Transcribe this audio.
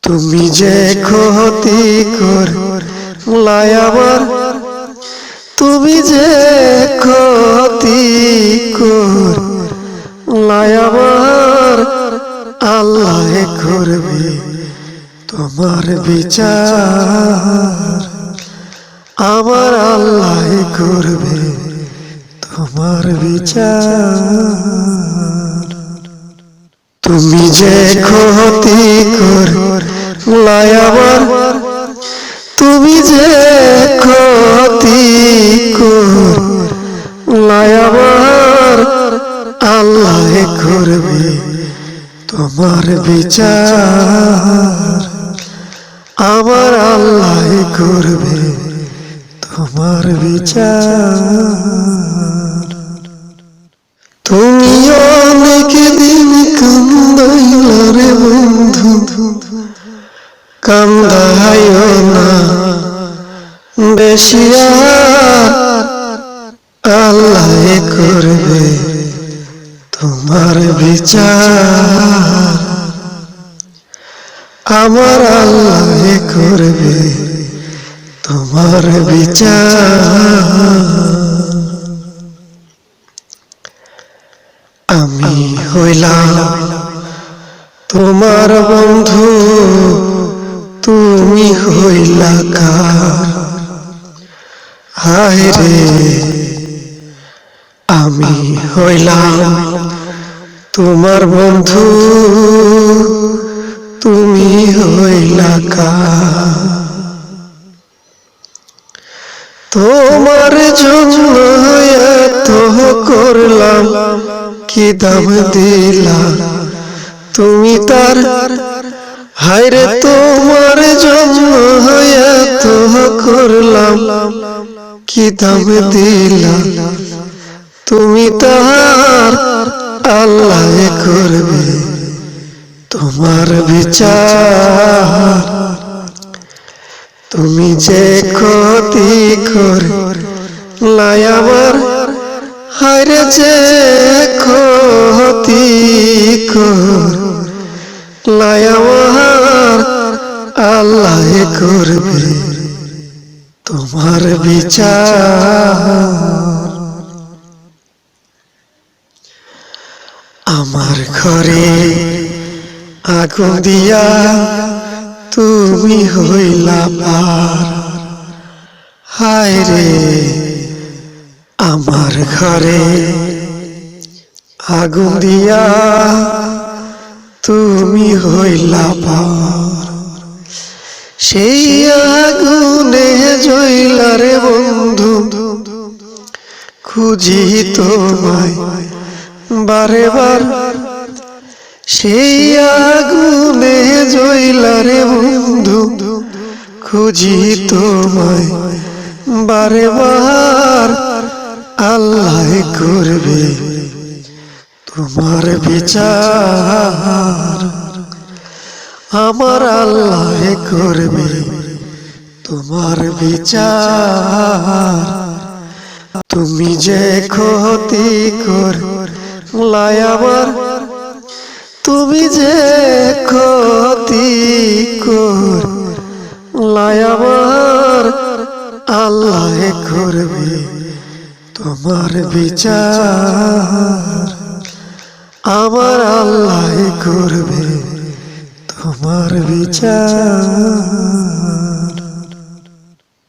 তুমি যে ক্ষতি করলাই আমার, তুমি যে ক্ষতি করলাই আমার, আল্লাহ করবে তোমার বিচার। আমার আল্লাহ করবে তোমার বিচার। তুমি যে ক্ষতি করলাই আমার, তুমি যে ক্ষতি করলাই আমার, আল্লাহ করবে তোমার বিচার। আমার আল্লাহ করবে তোমার বিচার। তুমি অনেক দিন কান্দাইলা রে বন্ধু, কান্দাইও না বেশি আর, আল্লাহ করবে তোমার বিচার। আমার আল্লাহ করবে তোমার বিচার। আমি হইলাম তোমার বন্ধু, তুমি হইলা কার? হায় রে, আমি হইলাম তোমার বন্ধু, তুমি হইলা কার? তোমার জন্য এত করলাম, কি দাম দিলাম তুমি তার? হায়রে তোমার জন্য এত করলাম, কি দাম দিলাম তুমি তার? আল্লাহ করবে তোমার বিচার। তুমি যে ক্ষতি করলাই আমার, হায়রে যে ক্ষতি করলাই আমার, আল্লাহ করবে তোমার বিচার। আমার ঘরে আগুন দিয়া তুমি হইলা পার। হায় রে, আমার ঘরে আগুন দিয়া তুমি হইলা পার। সেই আগুনে জ্বলা রে বন্ধু, খুঁজি তোমায় বারে বার। সেই আগুনে জ্বলা রে বন্ধু, খুঁজি তোমায় বারে বার। আল্লাহ করবে তোমার বিচার। আমার আল্লাহ করবে তোমার বিচার। তুমি যে ক্ষতি করলাই আমার, তুমি যে ক্ষতি করলাই আমার, আল্লাহ করবে তোমার বিচার। আমার আল্লাহ করবে তোমার বিচার।